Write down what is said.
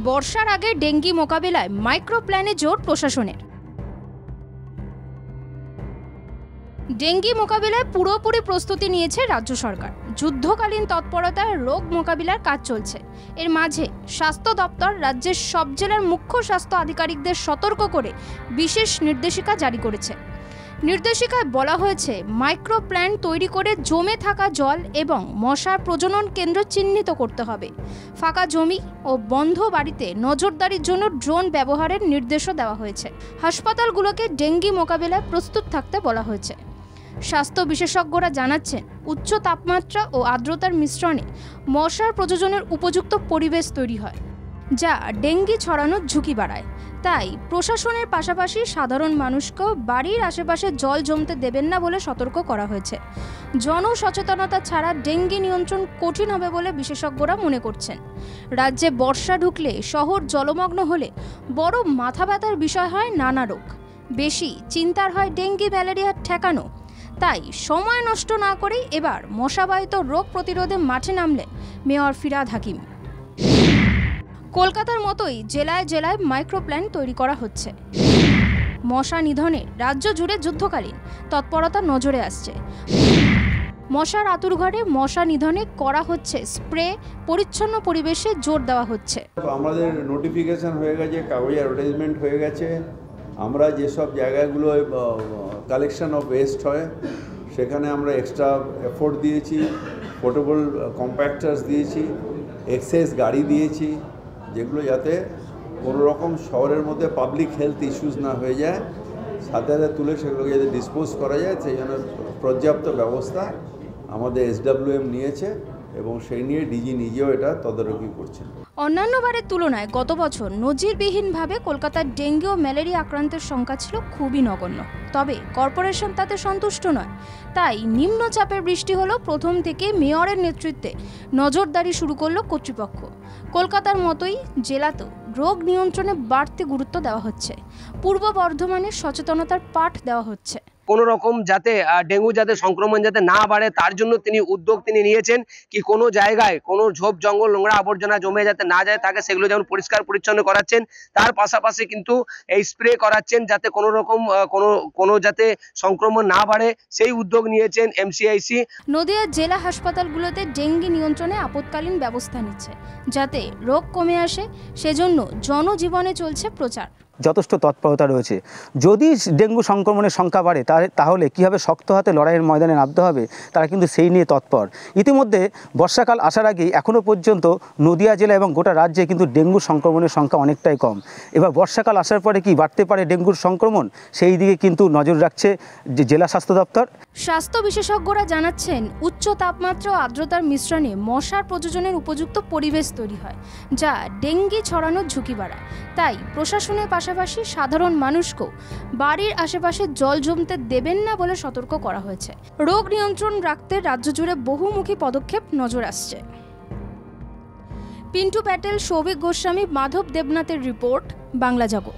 বর্ষার আগে ডেঙ্গি মোকাবিলায় মাইক্রো প্ল্যানে জোর প্রশাসনের। ডেঙ্গি মোকাবিলায় পুরোপুরি প্রস্তুতি নিয়েছে রাজ্য সরকার। যুদ্ধকালীন তৎপরতায় রোগ মোকাবিলার কাজ চলছে। এর মাঝে স্বাস্থ্য দপ্তর রাজ্যের সব জেলার মুখ্য স্বাস্থ্য আধিকারিকদের সতর্ক করে বিশেষ নির্দেশিকা জারি করেছে। নির্দেশিকায় বলা হয়েছে, মাইক্রো প্ল্যান তৈরি করে জমে থাকা জল এবং মশার প্রজনন কেন্দ্র চিহ্নিত করতে হবে। ফাঁকা জমি ও বন্ধ বাড়িতে নজরদারির জন্য ড্রোন ব্যবহারের নির্দেশও দেওয়া হয়েছে। হাসপাতালগুলোকে ডেঙ্গি মোকাবিলায় প্রস্তুত থাকতে বলা হয়েছে। স্বাস্থ্য বিশেষজ্ঞরা জানাচ্ছেন, উচ্চ তাপমাত্রা ও আর্দ্রতার মিশ্রণে মশার প্রজননের উপযুক্ত পরিবেশ তৈরি হয়, যা ডেঙ্গি ছড়ানোর ঝুঁকি বাড়ায়। তাই প্রশাসনের পাশাপাশি সাধারণ মানুষকেও বাড়ির আশেপাশে জল জমতে দেবেন না বলে সতর্ক করা হয়েছে। জনসচেতনতা ছাড়া ডেঙ্গি নিয়ন্ত্রণ কঠিন হবে বলে বিশেষজ্ঞরা মনে করছেন। রাজ্যে বর্ষা ঢুকলে শহর জলমগ্ন হলে বড় মাথা ব্যথার বিষয় হয় নানা রোগ। বেশি চিন্তার হয় ডেঙ্গি ম্যালেরিয়া ঠেকানো। তাই সময় নষ্ট না করেই এবার মশাবাহিত রোগ প্রতিরোধে মাঠে নামলেন মেয়র ফিরহাদ হাকিম। কলকাতার মতোই জেলায় জেলায় মাইক্রো প্ল্যান তৈরি করা হচ্ছে। মশা নিধনে রাজ্য জুড়ে যুদ্ধকালীন তৎপরতা নজরে আসছে। মশার আতুরঘরে মশা নিধনে করা হচ্ছে স্প্রে, পরিচ্ছন্ন পরিবেশে জোর দেওয়া হচ্ছে। আমাদের নোটিফিকেশন হয়ে গেছে, কাগজে অ্যাডভার্টাইজমেন্ট হয়ে গেছে। আমরা যেসব জায়গাগুলো কালেকশন অফ ওয়েস্ট হয় সেখানে আমরা এক্সট্রা এফোর্ট দিয়েছি, পোর্টেবল কম্প্যাক্টার্স দিয়েছি, এক্সেস গাড়ি দিয়েছি, যেগুলো যাতে কোনো রকম শহরের মধ্যে পাবলিক হেলথ ইস্যুস না হয়ে যায়, সাথে সাথে তুলে সেগুলোকে যাতে ডিসপোজ করা যায় সেই জন্য পর্যাপ্ত ব্যবস্থা আমাদের SWM নিয়েছে এবং সেই নিয়ে ডিজি নিজেও এটা তদারকি করছেন। অন্যান্য বারের তুলনায় গত বছর নজিরবিহীনভাবে কলকাতার ডেঙ্গি ও ম্যালেরিয়া আক্রান্তের সংখ্যা ছিল খুবই নগণ্য। তবে কর্পোরেশন তাতে সন্তুষ্ট নয়। তাই নিম্নচাপের বৃষ্টি হলো প্রথম থেকে মেয়রের নেতৃত্বে নজরদারি শুরু করলো কর্তৃপক্ষ। কলকাতার মতোই জেলাতেও রোগ নিয়ন্ত্রণে বাড়তি গুরুত্ব দেওয়া হচ্ছে। পূর্ব বর্ধমানে সচেতনতার পাঠ দেওয়া হচ্ছে। কোনো রকম যাতে ডেঙ্গু যাতে সংক্রমণ যাতে না বাড়ে তার জন্য উদ্যোগ নিয়েছেন কি কোনো জায়গায় কোনো ঝোপ জঙ্গল নোংরা আবর্জনা জমে যাতে না যায় থাকে সেগুলো যেমন পরিষ্কার পরিচ্ছন্ন করাচ্ছেন, তার পাশাপাশি কিন্তু এই স্প্রে করাচ্ছেন যাতে কোনো রকম কোনো যাতে সংক্রমণ না বাড়ে সেই উদ্যোগ নিয়েছেন MCIC। নদিয়া জেলা হাসপাতালগুলোতে ডেঙ্গি নিয়ন্ত্রণে আপৎকালীন ব্যবস্থা নিচ্ছে যাতে রোগ কমে আসে, সেজন্য জনজীবনে চলছে প্রচার। যথেষ্ট তৎপরতা রয়েছে। যদি ডেঙ্গু সংক্রমণের সংখ্যা বাড়ে তাহলে কীভাবে শক্ত হাতে লড়াইয়ের ময়দানে নামতে হবে তারা কিন্তু সেই নিয়ে তৎপর। ইতিমধ্যে বর্ষাকাল আসার আগেই এখনও পর্যন্ত নদিয়া জেলা এবং গোটা রাজ্যে কিন্তু ডেঙ্গু সংক্রমণের সংখ্যা অনেকটাই কম। এবার বর্ষাকাল আসার পরে কি বাড়তে পারে ডেঙ্গুর সংক্রমণ, সেই দিকে কিন্তু নজর রাখছে জেলা স্বাস্থ্য দপ্তর। স্বাস্থ্য বিশেষজ্ঞরা জানাচ্ছেন, উচ্চ তাপমাত্রা ও আর্দ্রতার মিশ্রণে মশার প্রজননের উপযুক্ত পরিবেশ তৈরি হয়, যা ডেঙ্গি ছড়ানোর ঝুঁকি বাড়ায়। তাই প্রশাসনের পাশাপাশি সাধারণ মানুষকেও বাড়ির আশেপাশে জল জমতে দেবেন না বলে সতর্ক করা হয়েছে। রোগ নিয়ন্ত্রণ রাখতে রাজ্য জুড়ে বহুমুখী পদক্ষেপ নজর আসছে। পিন্টু প্যাটেল, সৌভিক গোস্বামী, মাধব দেবনাথের রিপোর্ট, বাংলা জগৎ।